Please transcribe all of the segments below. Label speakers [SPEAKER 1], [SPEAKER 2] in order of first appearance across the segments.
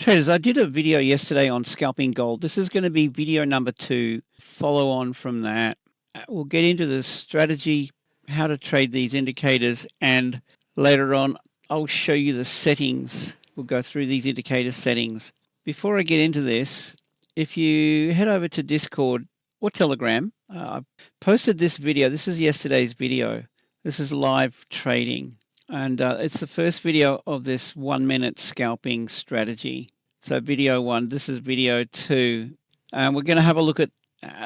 [SPEAKER 1] Traders, I did a video yesterday on scalping gold. This is going to be video number 2, follow on from that. We'll get into the strategy, how to trade these indicators, and later on I'll show you the settings. We'll go through these indicator settings. Before I get into this, if you head over to Discord or Telegram, I posted this video. This is yesterday's video. This is live trading. And it's the first video of this 1-minute scalping strategy. So video 1, this is video 2. And we're going to have a look at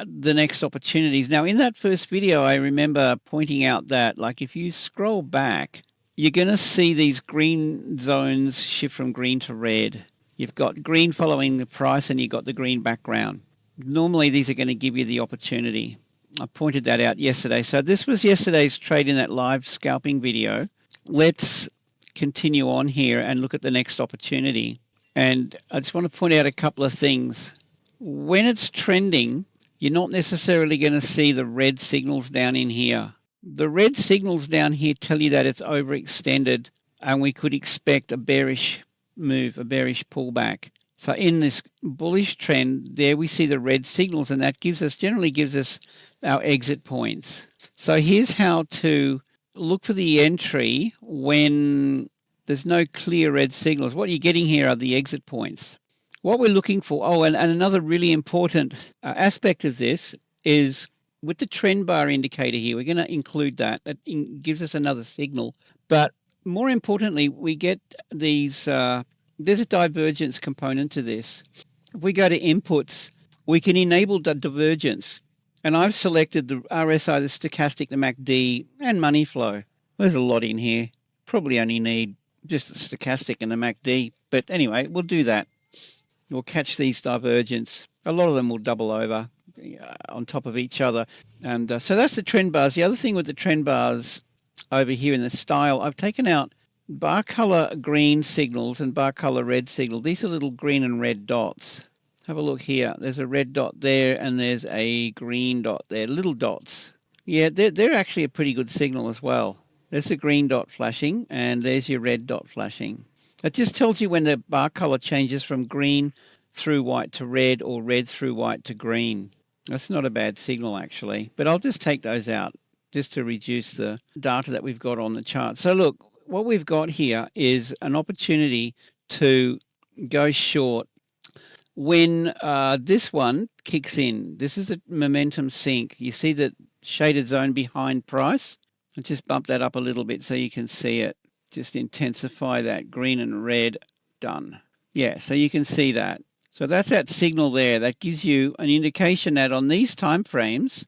[SPEAKER 1] the next opportunities. Now, in that first video, I remember pointing out that, like, if you scroll back, you're going to see these green zones shift from green to red. You've got green following the price and you've got the green background. Normally, these are going to give you the opportunity. I pointed that out yesterday. So this was yesterday's trade in that live scalping video. Let's continue on here and look at the next opportunity. And I just want to point out a couple of things. When it's trending, you're not necessarily going to see the red signals down in here. The red signals down here tell you that it's overextended and we could expect a bearish move, a bearish pullback. So in this bullish trend, there we see the red signals, and that generally gives us our exit points. So here's how to look for the entry when there's no clear red signals. What you're getting here are the exit points. What we're looking for, and another really important aspect of this is with the trend bar indicator here, we're going to include that. That gives us another signal. But more importantly, we get these, there's a divergence component to this. If we go to inputs, we can enable the divergence. And I've selected the RSI, the stochastic, the MACD, and money flow. There's a lot in here. Probably only need just the stochastic and the MACD. But anyway, we'll do that. We'll catch these divergence. A lot of them will double over on top of each other. And so that's the trend bars. The other thing with the trend bars over here in the style, I've taken out bar color green signals and bar color red signal. These are little green and red dots. Have a look here. There's a red dot there and there's a green dot there, little dots. Yeah, they're actually a pretty good signal as well. There's a green dot flashing and there's your red dot flashing. It just tells you when the bar color changes from green through white to red or red through white to green. That's not a bad signal actually, but I'll just take those out just to reduce the data that we've got on the chart. So look, what we've got here is an opportunity to go short when this one kicks in. This is a momentum sink. You see the shaded zone behind price? I'll just bump that up a little bit so you can see it. Just intensify that green and red. Done. Yeah, so you can see that. So that's that signal there. That gives you an indication that on these time frames,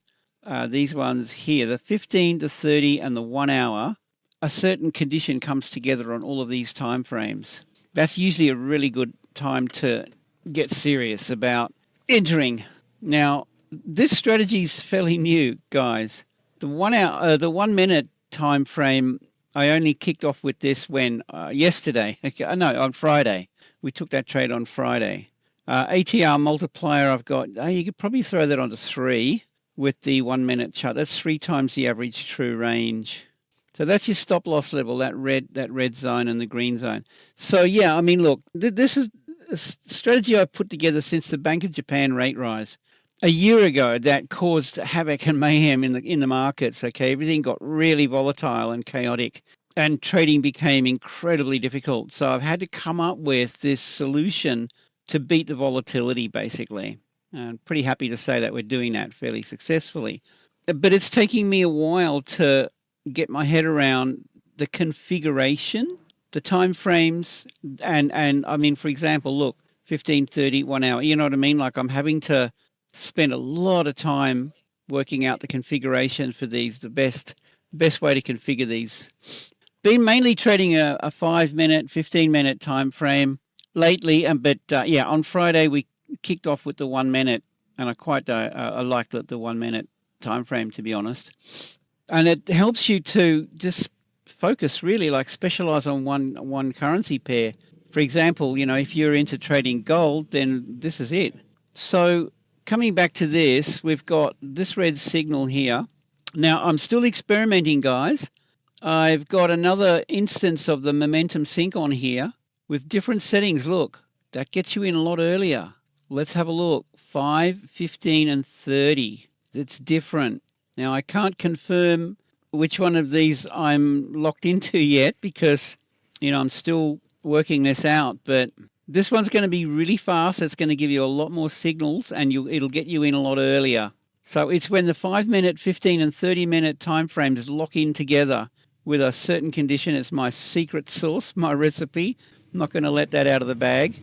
[SPEAKER 1] these ones here, the 15, the 30, and the 1 hour, a certain condition comes together on all of these time frames. That's usually a really good time to get serious about entering. Now, this strategy is fairly new, guys. The 1 hour, the 1 minute time frame, I only kicked off with this when yesterday. No, on Friday. We took that trade on Friday. ATR multiplier, I've got. You could probably throw that onto 3 with the 1 minute chart. That's 3 times the average true range. So that's your stop loss level, that red zone and the green zone. So yeah, I mean, look, this is a strategy I've put together since the Bank of Japan rate rise a year ago that caused havoc and mayhem in the markets. Okay, everything got really volatile and chaotic, and trading became incredibly difficult. So I've had to come up with this solution to beat the volatility, basically. And pretty happy to say that we're doing that fairly successfully. But it's taking me a while to get my head around the configuration, the time frames, and I mean, for example, look, 15, 30, 1 hour, you know what I mean? Like, I'm having to spend a lot of time working out the configuration for these, the best way to configure these. Been mainly trading a 5-minute, 15-minute time frame lately, but yeah, on Friday we kicked off with the 1 minute, and I liked the 1 minute time frame, to be honest. And it helps you to just focus, really, like specialize on one currency pair. For example, you know, if you're into trading gold, then this is it. So coming back to this, we've got this red signal here. Now, I'm still experimenting, guys. I've got another instance of the momentum sink on here with different settings. Look, That gets you in a lot earlier. Let's have a look. 5, 15, and 30. It's different. Now, I can't confirm which one of these I'm locked into yet because, I'm still working this out. But this one's going to be really fast. It's going to give you a lot more signals, and it'll get you in a lot earlier. So it's when the 5-minute, 15, and 30-minute time frames lock in together with a certain condition. It's my secret sauce, my recipe. I'm not going to let that out of the bag.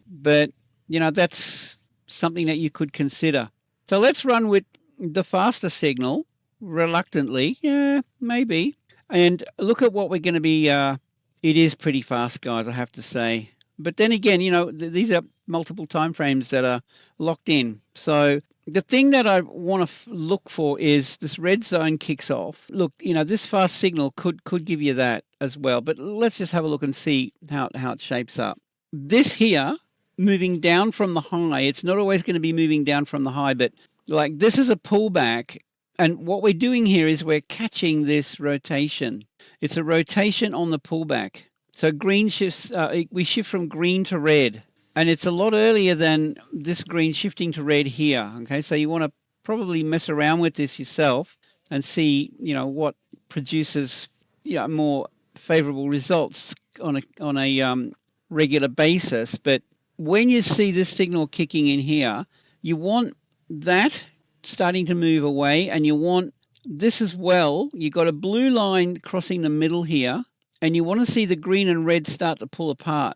[SPEAKER 1] But, that's something that you could consider. So let's run with the faster signal, reluctantly. Yeah, maybe. And look at what we're going to be. It is pretty fast, guys, I have to say. But then again, these are multiple time frames that are locked in. So the thing that I want to look for is this red zone kicks off. Look, this fast signal could give you that as well. But let's just have a look and see how it shapes up. This here, moving down from the high, it's not always going to be moving down from the high, but like this is a pullback. And what we're doing here is we're catching this rotation. It's a rotation on the pullback. So green shifts, we shift from green to red. And it's a lot earlier than this green shifting to red here. Okay, so you want to probably mess around with this yourself and see, what produces, more favorable results on a regular basis. But when you see this signal kicking in here, you want that starting to move away, and you want this as well. You've got a blue line crossing the middle here, and you want to see the green and red start to pull apart.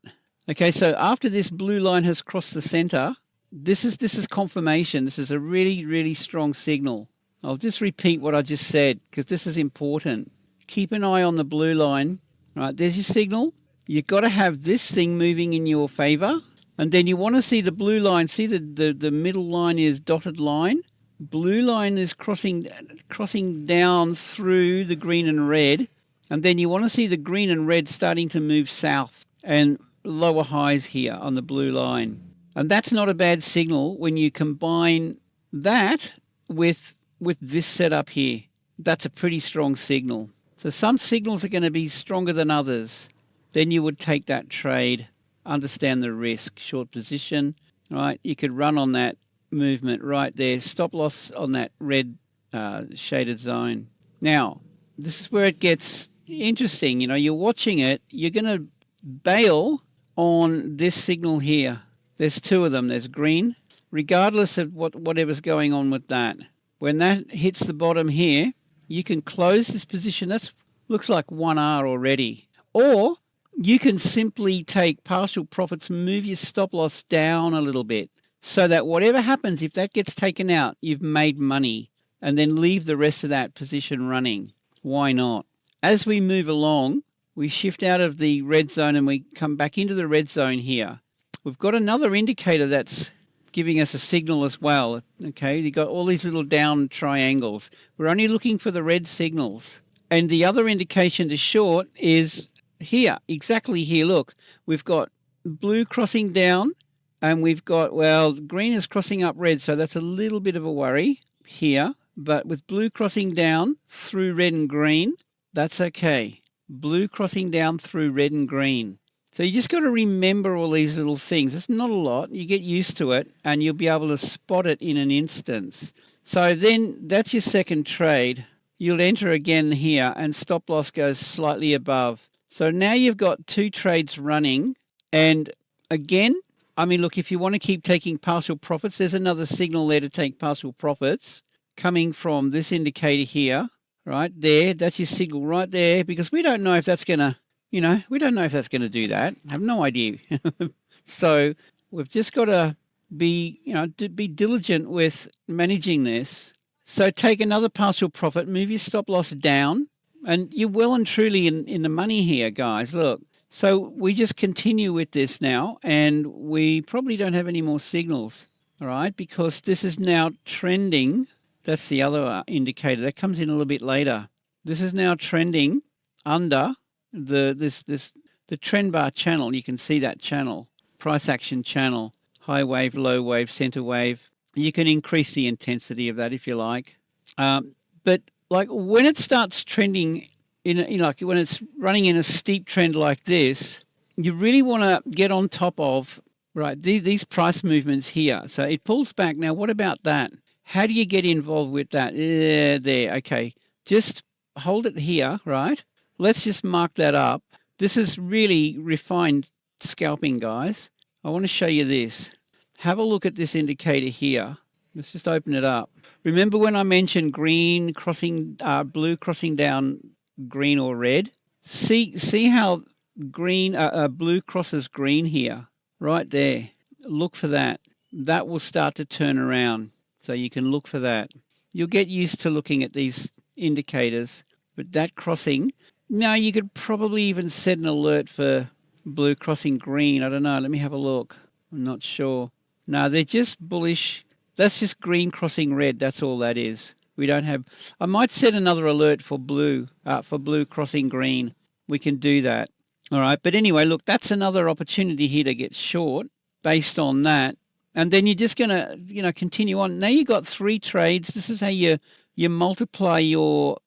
[SPEAKER 1] Okay, so after this blue line has crossed the center, this is confirmation. This is a really, really strong signal. I'll just repeat what I just said because this is important. Keep an eye on the blue line. All right, there's your signal. You've got to have this thing moving in your favor. And then you want to see the blue line. See the middle line is dotted line. Blue line is crossing down through the green and red. And then you want to see the green and red starting to move south and lower highs here on the blue line. And that's not a bad signal when you combine that with this setup here. That's a pretty strong signal. So some signals are going to be stronger than others. Then you would take that trade. Understand the risk, short position, right? You could run on that movement right there. Stop loss on that red shaded zone. Now, this is where it gets interesting. You're watching it. You're going to bail on this signal here. There's two of them. There's green, regardless of whatever's going on with that. When that hits the bottom here, you can close this position. That looks like 1R already. Or you can simply take partial profits, move your stop loss down a little bit so that whatever happens, if that gets taken out, you've made money, and then leave the rest of that position running. Why not? As we move along, we shift out of the red zone and we come back into the red zone here. We've got another indicator that's giving us a signal as well. Okay, you've got all these little down triangles. We're only looking for the red signals. And the other indication to short is here, exactly here. Look, we've got blue crossing down and we've got, green is crossing up red. So that's a little bit of a worry here. But with blue crossing down through red and green, that's okay. Blue crossing down through red and green. So you just got to remember all these little things. It's not a lot. You get used to it and you'll be able to spot it in an instance. So then that's your second trade. You'll enter again here and stop loss goes slightly above. So now you've got two trades running. And again, look, if you want to keep taking partial profits, there's another signal there to take partial profits coming from this indicator here, right there. That's your signal right there, because we don't know if that's going to, we don't know if that's going to do that. I have no idea. So we've just got to be, be diligent with managing this. So take another partial profit, move your stop loss down, and you're well and truly in the money here, guys. Look, so we just continue with this now, and we probably don't have any more signals, all right, because this is now trending. That's the other indicator that comes in a little bit later. This is now trending under the trend bar channel. You can see that channel, price action channel, high wave, low wave, center wave. You can increase the intensity of that if you like. But like when it starts trending like when it's running in a steep trend like this, you really want to get on top of Right, these price movements here. So it pulls back. Now, what about that? How do you get involved with that? There, okay. Just hold it here, right? Let's just mark that up. This is really refined scalping, guys. I want to show you this. Have a look at this indicator here. Let's just open it up. Remember when I mentioned green crossing, blue crossing down green or red? See how green, blue crosses green here, right there. Look for that. That will start to turn around. So you can look for that. You'll get used to looking at these indicators, but that crossing, now you could probably even set an alert for blue crossing green. I don't know. Let me have a look. I'm not sure. No, they're just bullish. That's just green crossing red. That's all that is. We don't have, I might set another alert for blue crossing green. We can do that. All right. But anyway, look, that's another opportunity here to get short based on that. And then you're just going to, continue on. Now you've got 3 trades. This is how you multiply your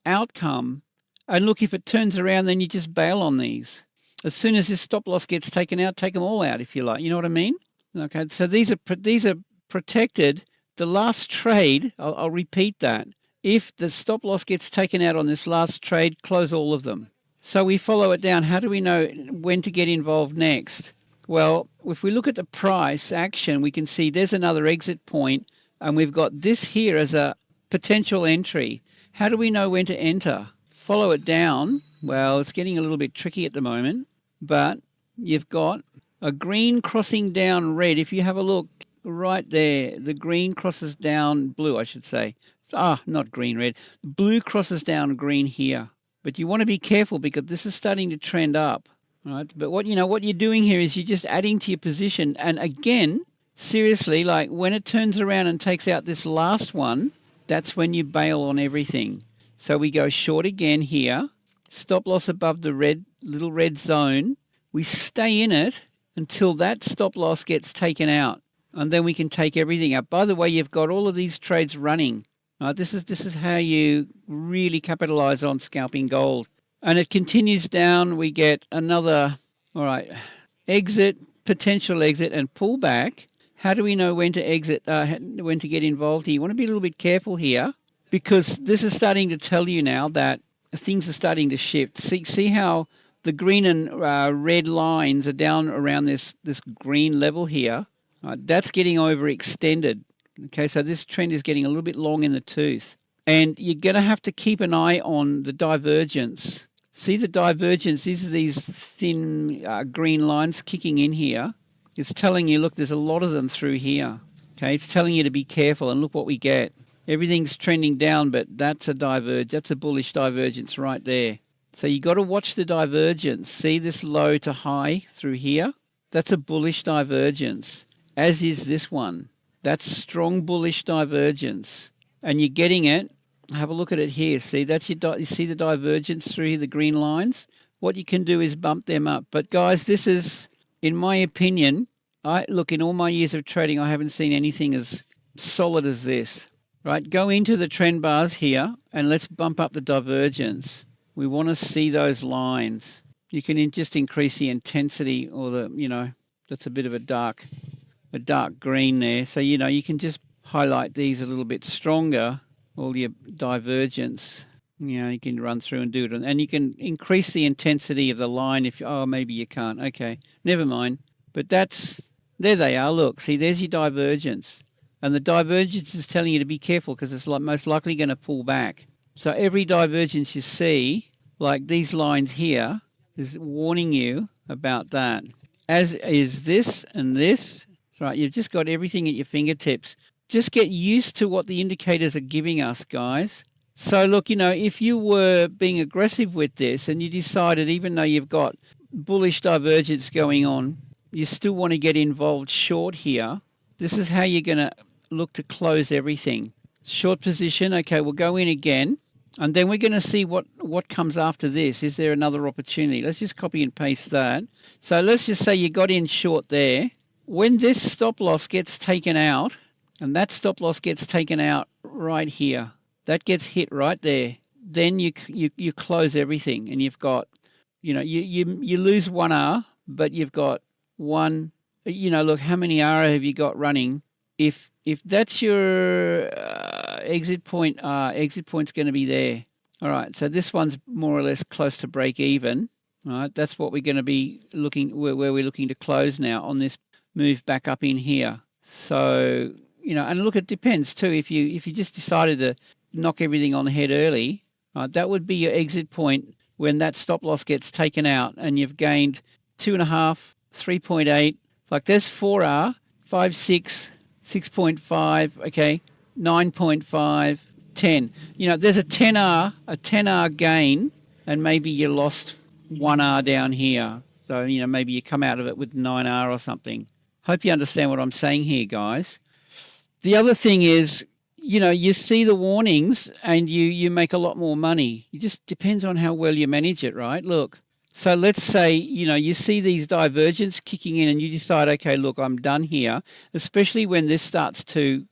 [SPEAKER 1] outcome. And look, if it turns around, then you just bail on these. As soon as this stop loss gets taken out, take them all out if you like. You know what I mean? Okay. So these are protected. The last trade, I'll repeat that. If the stop loss gets taken out on this last trade, close all of them. So we follow it down. How do we know when to get involved next? Well, if we look at the price action, we can see there's another exit point, and we've got this here as a potential entry. How do we know when to enter? Follow it down. Well, it's getting a little bit tricky at the moment, but you've got a green crossing down red. If you have a look right there, the green crosses down blue, I should say. Not green, red. Blue crosses down green here. But you want to be careful because this is starting to trend up. Right, but what you're doing here is you're just adding to your position. And again, seriously, like when it turns around and takes out this last one, that's when you bail on everything. So we go short again here, stop loss above the little red zone. We stay in it until that stop loss gets taken out, and then we can take everything out. By the way, you've got all of these trades running. Right, this is how you really capitalize on scalping gold. And it continues down. We get another, all right, exit, potential exit, and pullback. How do we know when to exit, when to get involved here? You want to be a little bit careful here because this is starting to tell you now that things are starting to shift. See how the green and red lines are down around this green level here. That's getting overextended. Okay, so this trend is getting a little bit long in the tooth. And you're going to have to keep an eye on the divergence. See the divergence? These are these thin green lines kicking in here. It's telling you, look, there's a lot of them through here. Okay, it's telling you to be careful, and look what we get. Everything's trending down, but that's a bullish divergence right there. So you got to watch the divergence. See this low to high through here? That's a bullish divergence, as is this one. That's strong bullish divergence. And you're getting it. Have a look at it here. See, you see the divergence through here, the green lines? What you can do is bump them up. But guys, this is, in my opinion, in all my years of trading, I haven't seen anything as solid as this. Right, go into the trend bars here and let's bump up the divergence. We want to see those lines. You can just increase the intensity, or that's a bit of a dark green there. So, you can just highlight these a little bit stronger. All your divergence, you can run through and do it. And you can increase the intensity of the line maybe you can't. Okay, never mind. But there they are. Look, see, there's your divergence. And the divergence is telling you to be careful because it's most likely going to pull back. So every divergence you see, like these lines here, is warning you about that. As is this and this. Right, you've just got everything at your fingertips. Just get used to what the indicators are giving us, guys. So look, if you were being aggressive with this and you decided, even though you've got bullish divergence going on, you still want to get involved short here, this is how you're going to look to close everything. Short position, okay, we'll go in again, and then we're going to see what comes after this. Is there another opportunity? Let's just copy and paste that. So let's just say you got in short there. When this stop loss gets taken out, and that stop loss gets taken out right here, that gets hit right there, then you close everything, and you've got, you lose 1 R, but you've got 1 look, how many ARA have you got running? If that's your exit point, exit point's going to be there. All right, so this one's more or less close to break even. All right, that's what we're going to be looking, where we're looking to close now on this move back up in here. So, and look, it depends too. If you just decided to knock everything on the head early, that would be your exit point when that stop loss gets taken out and you've gained 2.5, 3.8. Like there's 4R, 5, 6, 6.5, okay, 9.5, 10. There's a 10R gain, and maybe you lost 1R down here. So, maybe you come out of it with 9R or something. Hope you understand what I'm saying here, guys. The other thing is, you see the warnings and you make a lot more money. It just depends on how well you manage it, right? Look, so let's say, you see these divergence kicking in and you decide, okay, look, I'm done here, especially when this starts to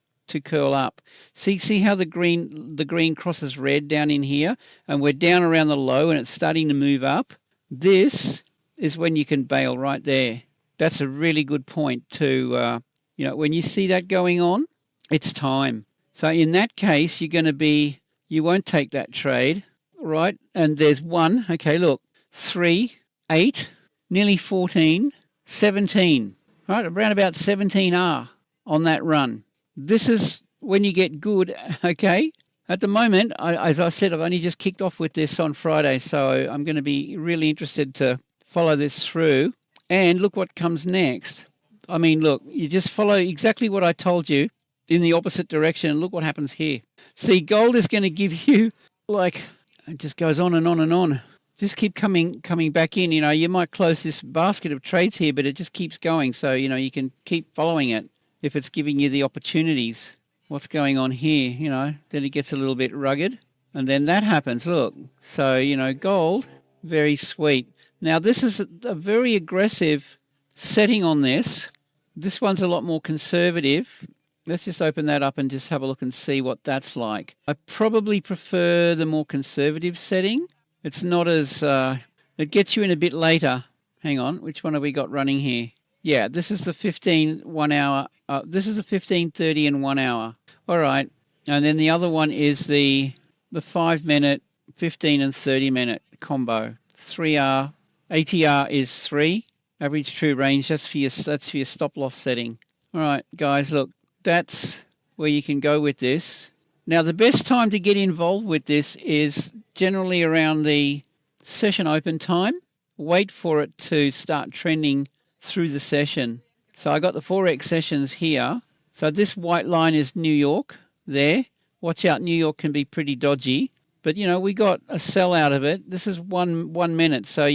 [SPEAKER 1] curl up. See how the green crosses red down in here, and we're down around the low and it's starting to move up. This is when you can bail right there. That's a really good point to, when you see that going on, it's time. So in that case, you won't take that trade, right? And there's 1, okay, look, 3, 8, nearly 14, 17, right? Around about 17R on that run. This is when you get good, okay? At the moment, as I said, I've only just kicked off with this on Friday, so I'm going to be really interested to follow this through. And look what comes next. I mean, look, you just follow exactly what I told you in the opposite direction, and look what happens here. See, gold is going to give you, like, it just goes on and on and on. Just keep coming back in. You might close this basket of trades here, but it just keeps going. So, you can keep following it if it's giving you the opportunities. What's going on here, then it gets a little bit rugged. And then that happens, look. So, gold, very sweet. Now, this is a very aggressive setting on this. This one's a lot more conservative. Let's just open that up and just have a look and see what that's like. I probably prefer the more conservative setting. It's not as, it gets you in a bit later. Hang on, which one have we got running here? Yeah, this is the 15 1 hour. This is the 15:30 and 1 hour. All right, and then the other one is the 5 minute, 15 and 30 minute combo. 3R, ATR is 3. Average true range. That's for your stop loss setting. All right, guys, look, that's where you can go with this. Now, the best time to get involved with this is generally around the session open time. Wait for it to start trending through the session. So I got the Forex sessions here. So this white line is New York there. Watch out, New York can be pretty dodgy. But, we got a sell out of it. This is one minute. So,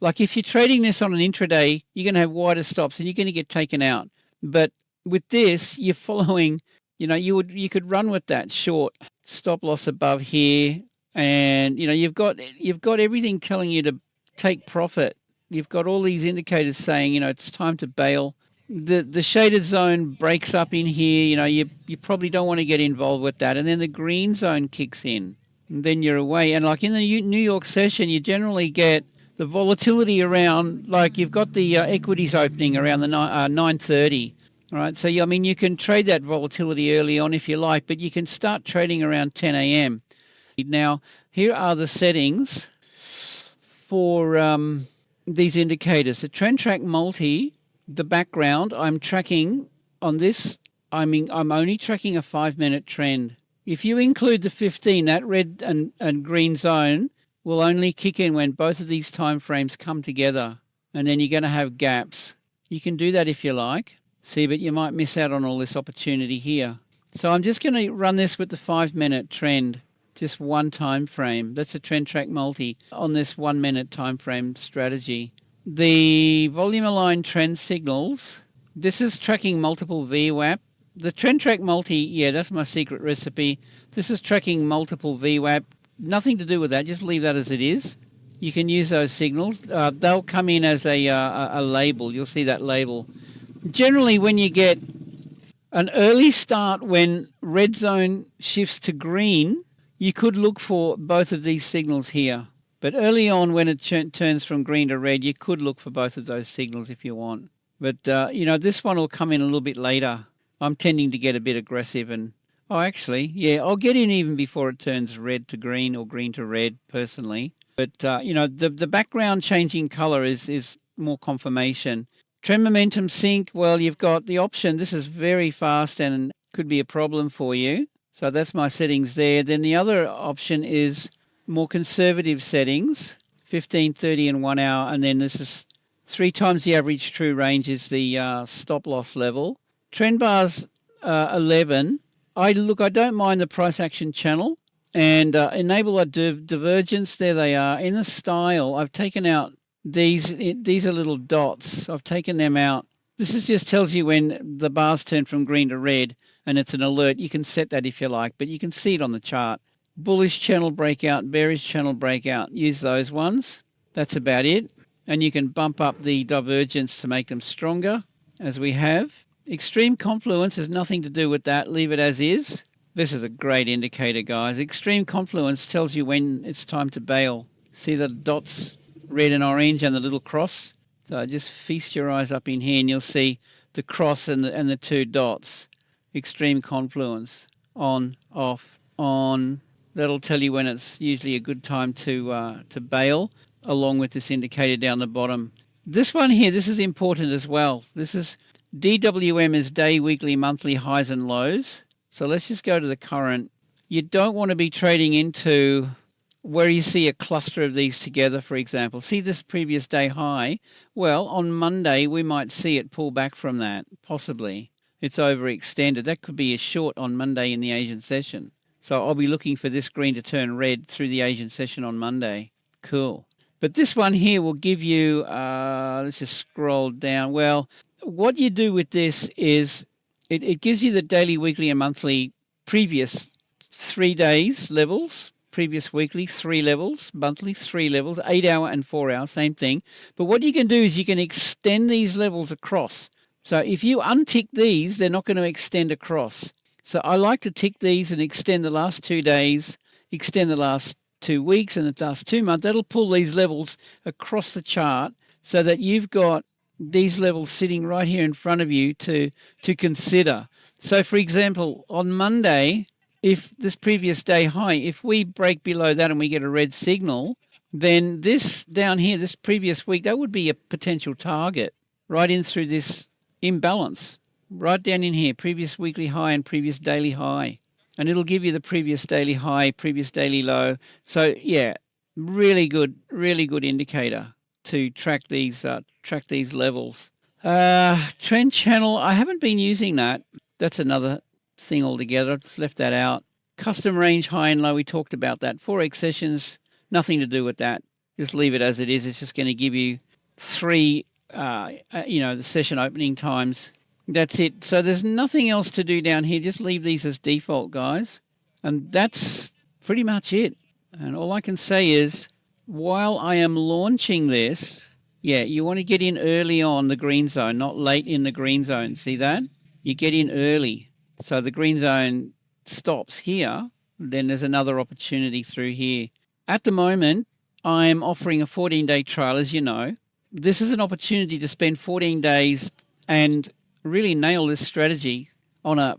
[SPEAKER 1] like if you're trading this on an intraday, you're going to have wider stops and you're going to get taken out. But with this, you're following, you could run with that short stop loss above here. And, you've got everything telling you to take profit. You've got all these indicators saying, it's time to bail. The shaded zone breaks up in here. You probably don't want to get involved with that. And then the green zone kicks in. And then you're away. And like in the New York session, you generally get the volatility around, like you've got the equities opening around the 9:30. All right. So, you can trade that volatility early on if you like, but you can start trading around 10 a.m. Now, here are the settings for these indicators. The trend track multi, the background, I'm tracking on this. I'm only tracking a 5 minute trend. If you include the 15, that red and green zone will only kick in when both of these time frames come together, and then you're going to have gaps. You can do that if you like. See, but you might miss out on all this opportunity here. So I'm just going to run this with the 5 minute trend, just one time frame. That's a trend track multi on this 1 minute time frame strategy. The volume aligned trend signals, this is tracking multiple VWAP. The trend track multi, yeah, that's my secret recipe. This is tracking multiple VWAP. Nothing to do with that. Just leave that as it is. You can use those signals. They'll come in as a label. You'll see that label. Generally, when you get an early start, when red zone shifts to green, you could look for both of these signals here. But early on, when it turns from green to red, you could look for both of those signals if you want. But, you know, this one will come in a little bit later. I'm tending to get a bit aggressive and, oh, actually, yeah, I'll get in even before it turns red to green or green to red personally. But, you know, the background changing color is more confirmation. Trend momentum sync, well, you've got the option. This is very fast and could be a problem for you. So that's my settings there. Then the other option is more conservative settings, 15, 30 and 1 hour. And then this is 3 times the average true range is the stop loss level. Trend bars 11. I don't mind the price action channel and enable a divergence. There they are. In the style, I've taken out these are little dots. I've taken them out. This just tells you when the bars turn from green to red and it's an alert. You can set that if you like, but you can see it on the chart. Bullish channel breakout, bearish channel breakout. Use those ones. That's about it. And you can bump up the divergence to make them stronger, as we have. Extreme confluence has nothing to do with that. Leave it as is. This is a great indicator, guys. Extreme confluence tells you when it's time to bail. See the dots, red and orange, and the little cross? So just feast your eyes up in here and you'll see the cross and the 2 dots. Extreme confluence. On, off, on. That'll tell you when it's usually a good time to bail, along with this indicator down the bottom. This one here, this is important as well. This is DWM is day, weekly, monthly highs and lows. So let's just go to the current. You don't want to be trading into where you see a cluster of these together, for example. See this previous day high? Well, on Monday, we might see it pull back from that, possibly. It's overextended. That could be a short on Monday in the Asian session. So I'll be looking for this green to turn red through the Asian session on Monday. Cool. But this one here will give you, let's just scroll down. Well, what you do with this is it gives you the daily, weekly, and monthly previous 3 days levels, previous weekly 3 levels, monthly 3 levels, 8 hour and 4 hour, same thing. But what you can do is you can extend these levels across. So if you untick these, they're not going to extend across. So I like to tick these and extend the last 2 days, extend the last 2 weeks and the last 2 months. That'll pull these levels across the chart so that you've got these levels sitting right here in front of you to consider. So for example, on Monday, if this previous day high, if we break below that and we get a red signal, then this down here, this previous week, that would be a potential target right in through this imbalance, right down in here, previous weekly high and previous daily high. And it'll give you the previous daily high, previous daily low. So yeah, really good indicator to track these levels. Trend channel, I haven't been using that. That's another thing altogether. I've just left that out. Custom range high and low, we talked about that. Forex sessions, nothing to do with that. Just leave it as it is. It's just going to give you 3, the session opening times. That's it. So there's nothing else to do down here. Just leave these as default, guys. And that's pretty much it. And all I can say is, while I am launching this, yeah, you want to get in early on the green zone, not late in the green zone. See that? You get in early. So the green zone stops here. Then there's another opportunity through here. At the moment, I'm offering a 14-day trial, as you know. This is an opportunity to spend 14 days and really nail this strategy on a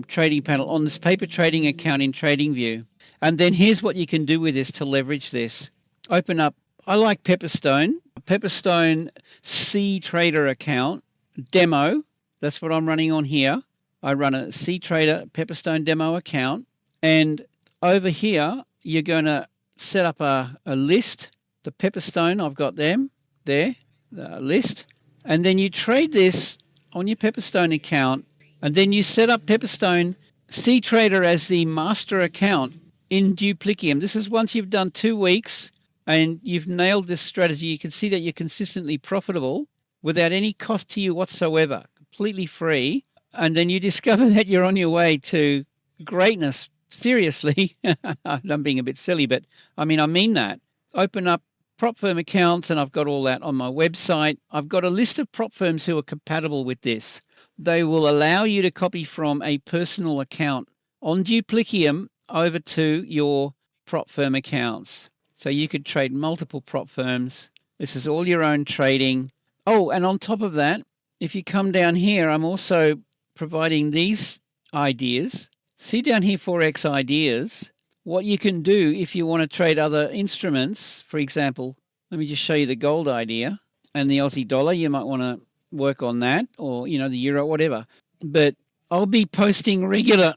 [SPEAKER 1] trading panel, on this paper trading account in TradingView. And then here's what you can do with this to leverage this. Open up, I like Pepperstone C Trader account, demo. That's what I'm running on here. I run a C Trader Pepperstone demo account. And over here, you're going to set up a list. The Pepperstone, I've got them there, the list. And then you trade this on your Pepperstone account, and then you set up Pepperstone C Trader as the master account in Duplikium. This is once you've done 2 weeks and you've nailed this strategy. You can see that you're consistently profitable without any cost to you whatsoever, completely free. And then you discover that you're on your way to greatness. Seriously, I'm being a bit silly, but I mean that. Open up prop firm accounts, and I've got all that on my website. I've got a list of prop firms who are compatible with this. They will allow you to copy from a personal account on Duplikium over to your prop firm accounts. So you could trade multiple prop firms. This is all your own trading. Oh, and on top of that, if you come down here, I'm also providing these ideas. See down here, Forex ideas, what you can do if you want to trade other instruments. For example, let me just show you the gold idea and the Aussie dollar. You might want to work on that, or, you know, the euro, whatever. But I'll be posting regular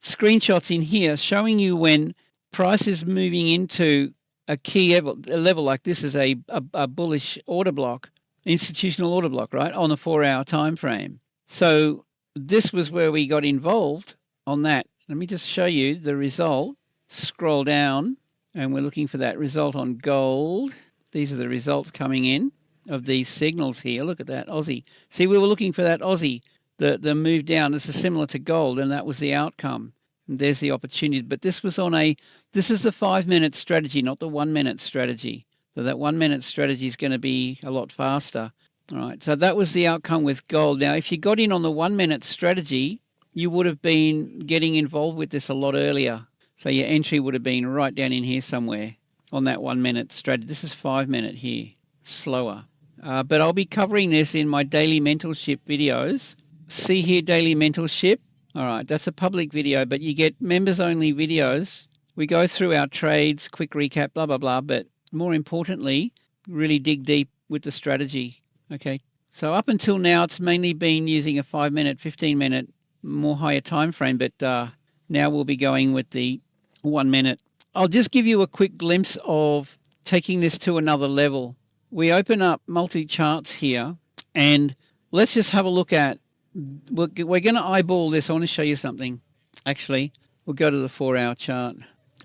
[SPEAKER 1] screenshots in here showing you when price is moving into a key level like this is a bullish order block, institutional order block, right, on a 4-hour time frame. So this was where we got involved on that. Let me just show you the result. Scroll down, and we're looking for that result on gold. These are the results coming in of these signals here. Look at that, Aussie. See, we were looking for that Aussie, the move down. This is similar to gold, and that was the outcome. And there's the opportunity. But this was on this is the 5-minute strategy, not the 1-minute strategy. So that 1-minute strategy is going to be a lot faster. All right, so that was the outcome with gold. Now, if you got in on the 1-minute strategy, you would have been getting involved with this a lot earlier. So your entry would have been right down in here somewhere on that 1-minute strategy. This is 5-minute here, slower. But I'll be covering this in my daily mentorship videos. See here, daily mentorship. All right, that's a public video, but you get members-only videos. We go through our trades, quick recap, blah, blah, blah. But more importantly, really dig deep with the strategy. Okay, so up until now, it's mainly been using a 5-minute, 15-minute, more higher time frame. But now we'll be going with the 1-minute. I'll just give you a quick glimpse of taking this to another level. We open up multi-charts here, and let's just have a look at, we're going to eyeball this. I want to show you something. Actually, we'll go to the 4-hour chart.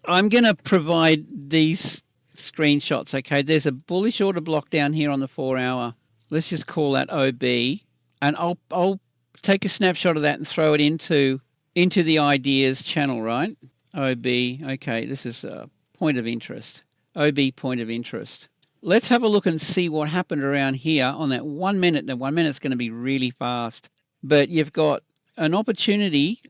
[SPEAKER 1] I'm going to provide these screenshots, okay? There's a bullish order block down here on the 4-hour. Let's just call that OB, and I'll take a snapshot of that and throw it into the ideas channel, right? OB, okay, this is a point of interest. OB point of interest. Let's have a look and see what happened around here on that 1 minute. The 1 minute's going to be really fast, but you've got an opportunity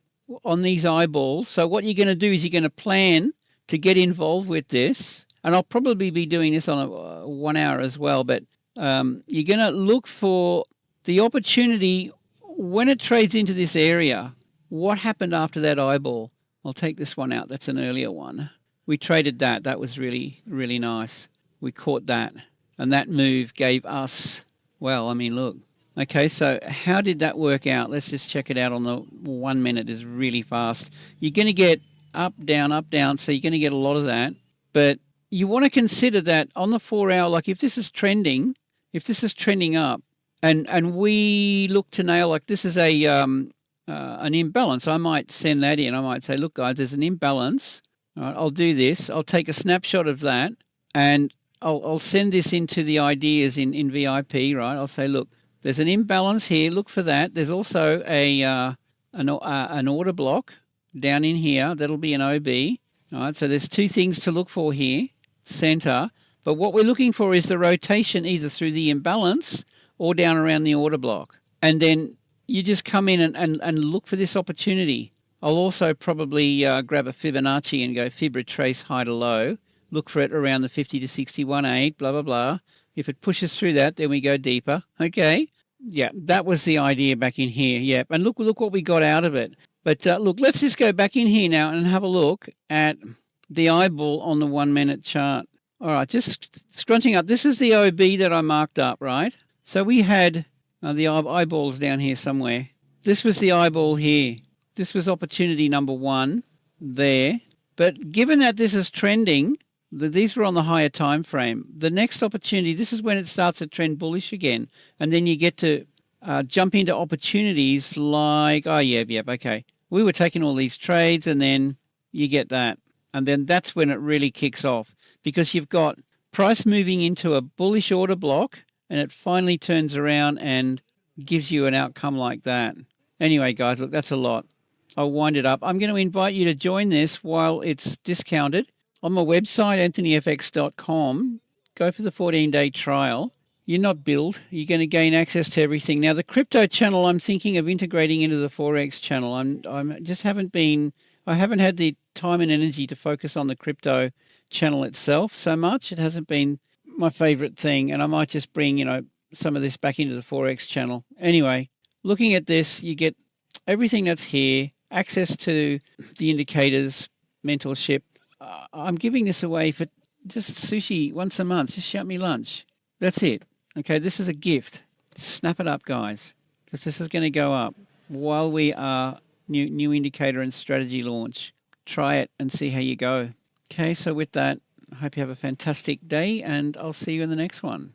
[SPEAKER 1] on these eyeballs. So what you're going to do is you're going to plan to get involved with this, and I'll probably be doing this on a 1 hour as well, but you're going to look for the opportunity when it trades into this area. What happened after that eyeball? I'll take this one out. That's an earlier one. We traded that. That was really, really nice. We caught that, and that move gave us, well, I mean, look. Okay, so how did that work out? Let's just check it out on the 1 minute. Is really fast. You're going to get up, down, so you're going to get a lot of that. But you want to consider that on the 4-hour, like if this is trending up, and we look to nail, like this is an imbalance. I might send that in. I might say, look, guys, there's an imbalance. All right, I'll do this. I'll take a snapshot of that, and I'll send this into the ideas in VIP, right? I'll say, look, there's an imbalance here. Look for that. There's also an order block down in here. That'll be an OB. All right, so there's two things to look for here. Center. But what we're looking for is the rotation either through the imbalance or down around the order block. And then you just come in and look for this opportunity. I'll also probably grab a Fibonacci and go Fib retrace high to low. Look for it around the 50 to 61.8, blah, blah, blah. If it pushes through that, then we go deeper. Okay. Yeah, that was the idea back in here. Yeah, and look what we got out of it. But look, let's just go back in here now and have a look at the eyeball on the 1 minute chart. All right, just scrunching up. This is the OB that I marked up, right? So we had the eyeballs down here somewhere. This was the eyeball here. This was opportunity number 1 there. But given that this is trending, these were on the higher time frame. The next opportunity, this is when it starts to trend bullish again. And then you get to jump into opportunities like, oh, yeah, okay. We were taking all these trades, and then you get that. And then that's when it really kicks off, because you've got price moving into a bullish order block, and it finally turns around and gives you an outcome like that. Anyway, guys, look, that's a lot. I'll wind it up. I'm going to invite you to join this while it's discounted. On my website, anthonyfx.com, go for the 14-day trial. You're not billed. You're going to gain access to everything. Now, the crypto channel, I'm thinking of integrating into the Forex channel. I haven't had the time and energy to focus on the crypto channel itself so much. It hasn't been my favorite thing, and I might just bring, some of this back into the Forex channel. Anyway, looking at this, you get everything that's here, access to the indicators, mentorship. I'm giving this away for just sushi once a month. Just shout me lunch. That's it. Okay, this is a gift. Snap it up, guys, because this is going to go up while we are new indicator and strategy launch. Try it and see how you go. Okay, so with that, I hope you have a fantastic day, and I'll see you in the next one.